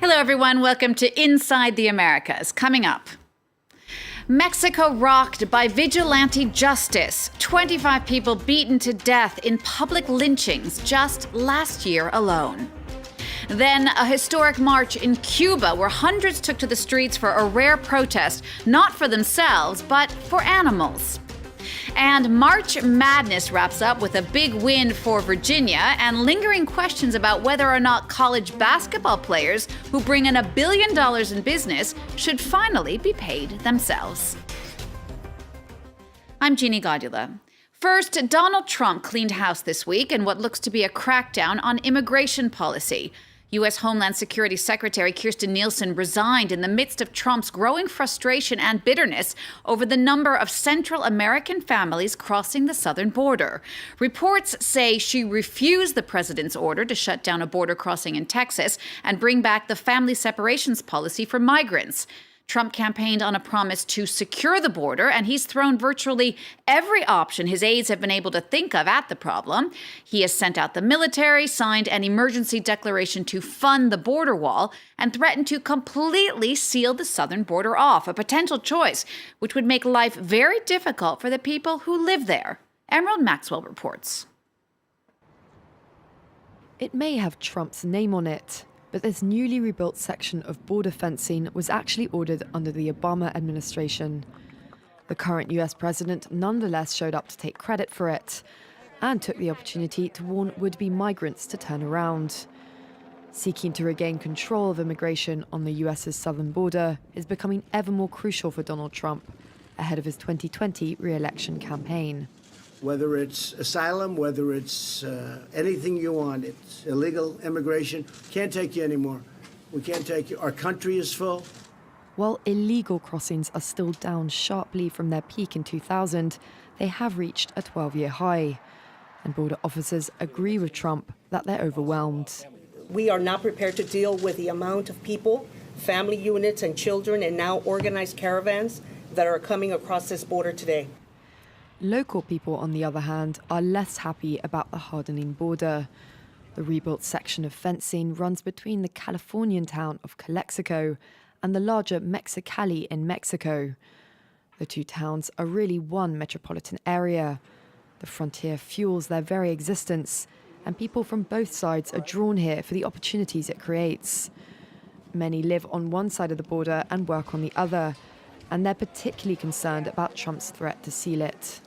Hello, everyone. Welcome to Inside the Americas. Coming up, Mexico rocked by vigilante justice. 25 people beaten to death in public lynchings just last year alone. Then a historic march in Cuba where hundreds took to the streets for a rare protest, not for themselves, but for animals. And March Madness wraps up with a big win for Virginia and lingering questions about whether or not college basketball players who bring in $1 billion in business should finally be paid themselves. I'm Jeannie Godula. First, Donald Trump cleaned house this week in what looks to be a crackdown on immigration policy. U.S. Homeland Security Secretary Kirstjen Nielsen resigned in the midst of Trump's growing frustration and bitterness over the number of Central American families crossing the southern border. Reports say she refused the president's order to shut down a border crossing in Texas and bring back the family separations policy for migrants. Trump campaigned on a promise to secure the border, and he's thrown virtually every option his aides have been able to think of at the problem. He has sent out the military, signed an emergency declaration to fund the border wall, and threatened to completely seal the southern border off, a potential choice which would make life very difficult for the people who live there. Emerald Maxwell reports. It may have Trump's name on it, but this newly rebuilt section of border fencing was actually ordered under the Obama administration. The current US president nonetheless showed up to take credit for it and took the opportunity to warn would-be migrants to turn around. Seeking to regain control of immigration on the US's southern border is becoming ever more crucial for Donald Trump ahead of his 2020 re-election campaign. Whether it's asylum, whether it's anything you want, it's illegal immigration. Can't take you anymore. We can't take you. Our country is full. While illegal crossings are still down sharply from their peak in 2000, they have reached a 12-year high. And border officers agree with Trump that they're overwhelmed. We are not prepared to deal with the amount of people, family units and children, and now organized caravans that are coming across this border today. Local people, on the other hand, are less happy about the hardening border. The rebuilt section of fencing runs between the Californian town of Calexico and the larger Mexicali in Mexico. The two towns are really one metropolitan area. The frontier fuels their very existence, and people from both sides are drawn here for the opportunities it creates. Many live on one side of the border and work on the other, and they're particularly concerned about Trump's threat to seal it.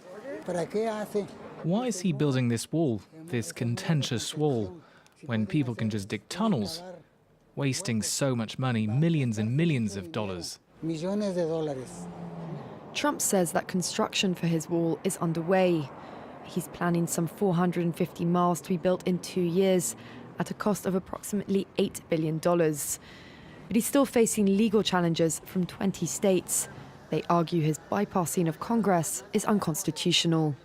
Why is he building this wall, this contentious wall, when people can just dig tunnels, wasting so much money, millions and millions of dollars? Trump says that construction for his wall is underway. He's planning some 450 miles to be built in 2 years at a cost of approximately $8 billion. But he's still facing legal challenges from 20 states. They argue his bypassing of Congress is unconstitutional.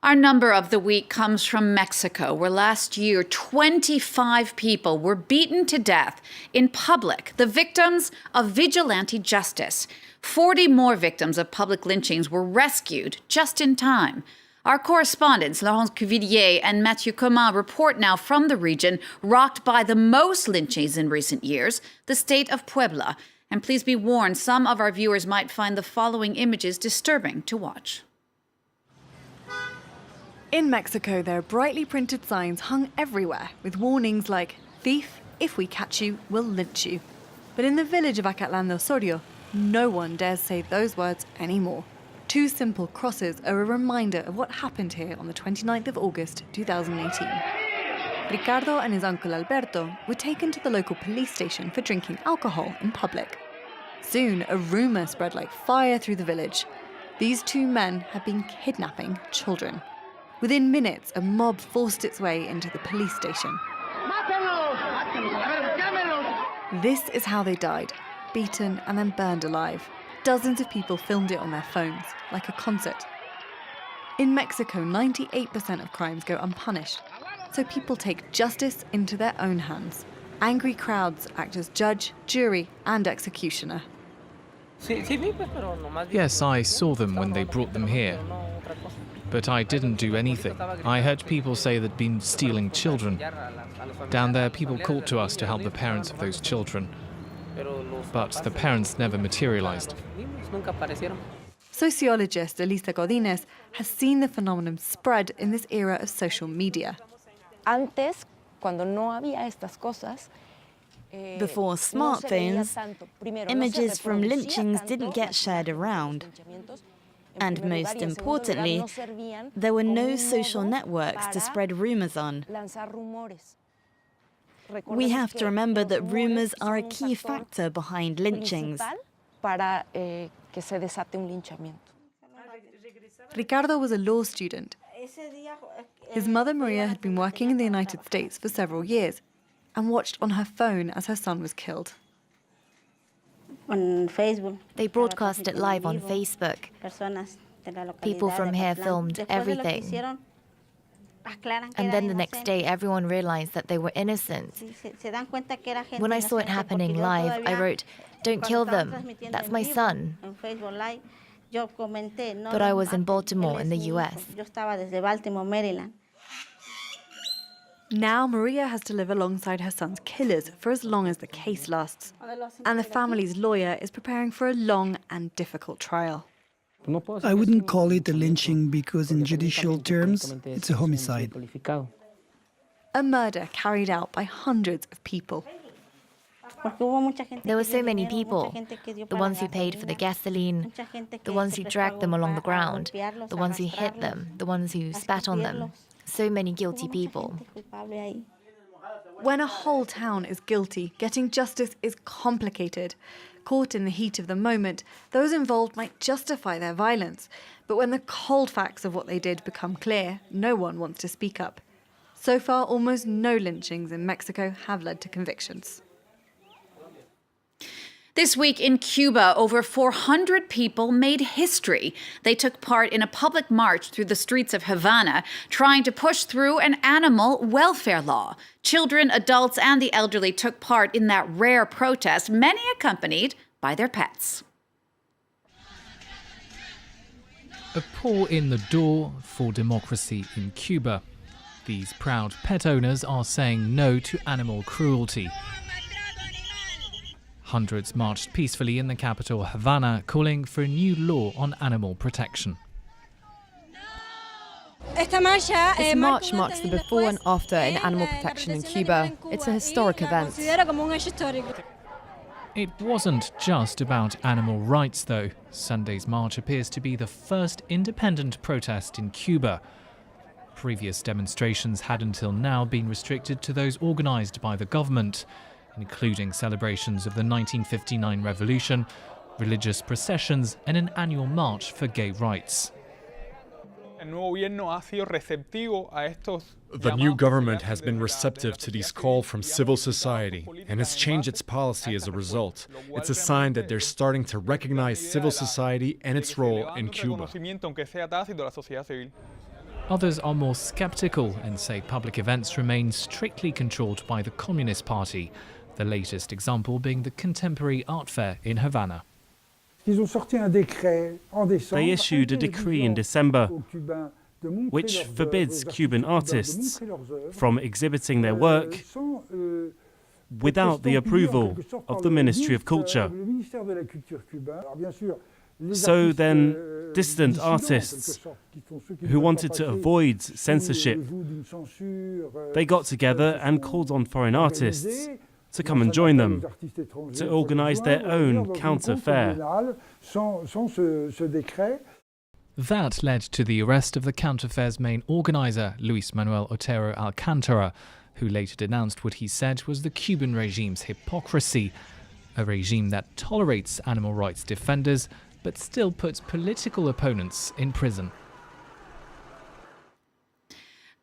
Our number of the week comes from Mexico, where last year 25 people were beaten to death in public, the victims of vigilante justice. 40 more victims of public lynchings were rescued just in time. Our correspondents, Laurence Cuvillier and Matthieu Comin, report now from the region rocked by the most lynchings in recent years, the state of Puebla. And please be warned, some of our viewers might find the following images disturbing to watch. In Mexico, there are brightly printed signs hung everywhere with warnings like, "Thief, if we catch you, we'll lynch you." But in the village of Acatlán de Osorio, no one dares say those words anymore. Two simple crosses are a reminder of what happened here on the 29th of August, 2018. Ricardo and his uncle Alberto were taken to the local police station for drinking alcohol in public. Soon, a rumour spread like fire through the village. These two men had been kidnapping children. Within minutes, a mob forced its way into the police station. This is how they died, beaten and then burned alive. Dozens of people filmed it on their phones, like a concert. In Mexico, 98% of crimes go unpunished, so people take justice into their own hands. Angry crowds act as judge, jury, and executioner. Yes, I saw them when they brought them here. But I didn't do anything. I heard people say they'd been stealing children. Down there, people called to us to help the parents of those children. But the parents never materialized. Sociologist Elisa Godinez has seen the phenomenon spread in this era of social media. Before smartphones, images from lynchings didn't get shared around. And most importantly, there were no social networks to spread rumors on. We have to remember that rumors are a key factor behind lynchings. Ricardo was a law student. His mother Maria had been working in the United States for several years and watched on her phone as her son was killed. On Facebook. They broadcast it live on Facebook. People from here filmed everything. And then the next day, everyone realized that they were innocent. When I saw it happening live, I wrote, "Don't kill them. That's my son." But I was in Baltimore in the US. Now Maria has to live alongside her son's killers for as long as the case lasts. And the family's lawyer is preparing for a long and difficult trial. I wouldn't call it a lynching because in judicial terms, it's a homicide. A murder carried out by hundreds of people. There were so many people. The ones who paid for the gasoline, the ones who dragged them along the ground, the ones who hit them, the ones who spat on them. So many guilty people. When a whole town is guilty, getting justice is complicated. Caught in the heat of the moment, those involved might justify their violence. But when the cold facts of what they did become clear, no one wants to speak up. So far, almost no lynchings in Mexico have led to convictions. This week in Cuba, over 400 people made history. They took part in a public march through the streets of Havana, trying to push through an animal welfare law. Children, adults, and the elderly took part in that rare protest, many accompanied by their pets. A paw in the door for democracy in Cuba. These proud pet owners are saying no to animal cruelty. Hundreds marched peacefully in the capital, Havana, calling for a new law on animal protection. This march marks the before and after in animal protection in Cuba. It's a historic event. It wasn't just about animal rights, though. Sunday's march appears to be the first independent protest in Cuba. Previous demonstrations had until now been restricted to those organised by the government, including celebrations of the 1959 revolution, religious processions, and an annual march for gay rights. The new government has been receptive to these calls from civil society and has changed its policy as a result. It's a sign that they're starting to recognize civil society and its role in Cuba. Others are more skeptical and say public events remain strictly controlled by the Communist Party, the latest example being the contemporary art fair in Havana. They issued a decree in December which forbids Cuban artists from exhibiting their work without the approval of the Ministry of Culture. So then, dissident artists who wanted to avoid censorship, they got together and called on foreign artists to come and join them, to organize their own counter-fair. That led to the arrest of the counter-fair's main organizer, Luis Manuel Otero Alcántara, who later denounced what he said was the Cuban regime's hypocrisy, a regime that tolerates animal rights defenders but still puts political opponents in prison.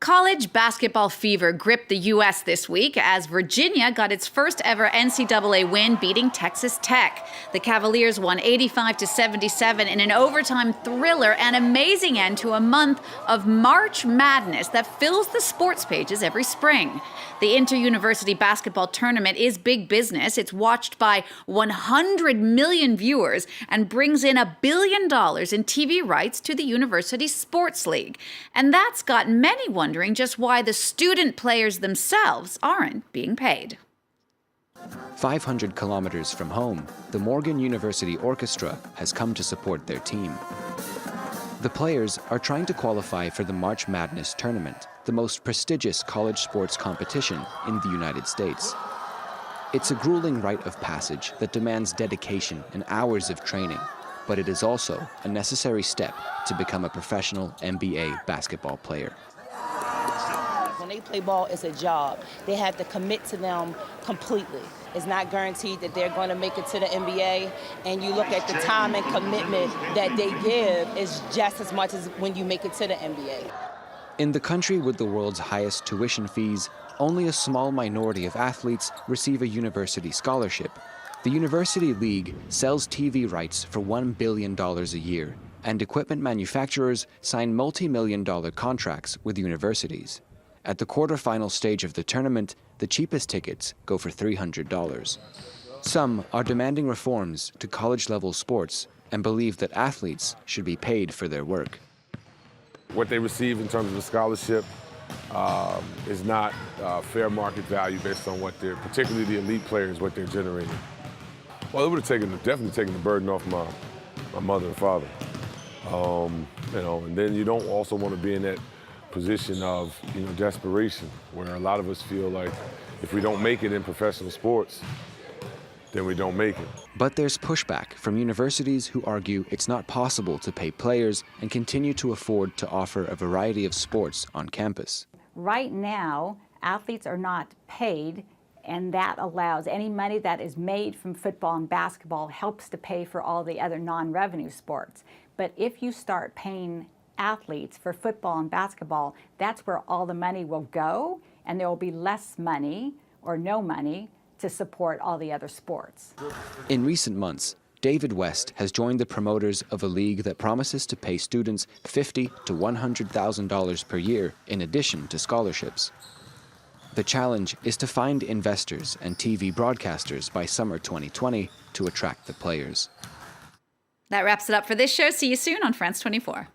College basketball fever gripped the U.S. this week as Virginia got its first ever NCAA win, beating Texas Tech. The Cavaliers won 85-77 in an overtime thriller and amazing end to a month of March Madness that fills the sports pages every spring. The inter-university basketball tournament is big business. It's watched by 100 million viewers and brings in $1 billion in TV rights to the University Sports League. And that's got many wondering just why the student players themselves aren't being paid. 500 kilometers from home, the Morgan University Orchestra has come to support their team. The players are trying to qualify for the March Madness tournament, the most prestigious college sports competition in the United States. It's a grueling rite of passage that demands dedication and hours of training, but it is also a necessary step to become a professional NBA basketball player. When they play ball, it's a job. They have to commit to them completely. It's not guaranteed that they're going to make it to the NBA, and you look at the time and commitment that they give is just as much as when you make it to the NBA. In the country with the world's highest tuition fees, only a small minority of athletes receive a university scholarship. The University League sells TV rights for $1 billion a year, and equipment manufacturers sign multi-million-dollar contracts with universities. At the quarterfinal stage of the tournament, the cheapest tickets go for $300. Some are demanding reforms to college-level sports and believe that athletes should be paid for their work. What they receive in terms of a scholarship is not fair market value based on what they're, particularly the elite players, what they're generating. Well, it would have definitely taken the burden off my mother and father. And then you don't also want to be in that position of, desperation, where a lot of us feel like if we don't make it in professional sports, then we don't make it. But there's pushback from universities who argue it's not possible to pay players and continue to afford to offer a variety of sports on campus. Right now, athletes are not paid, and that allows any money that is made from football and basketball helps to pay for all the other non-revenue sports. But if you start paying athletes for football and basketball, that's where all the money will go, and there will be less money or no money to support all the other sports. In recent months, David West has joined the promoters of a league that promises to pay students $50,000 to $100,000 per year in addition to scholarships. The challenge is to find investors and TV broadcasters by summer 2020 to attract the players. That wraps it up for this show. See you soon on France 24.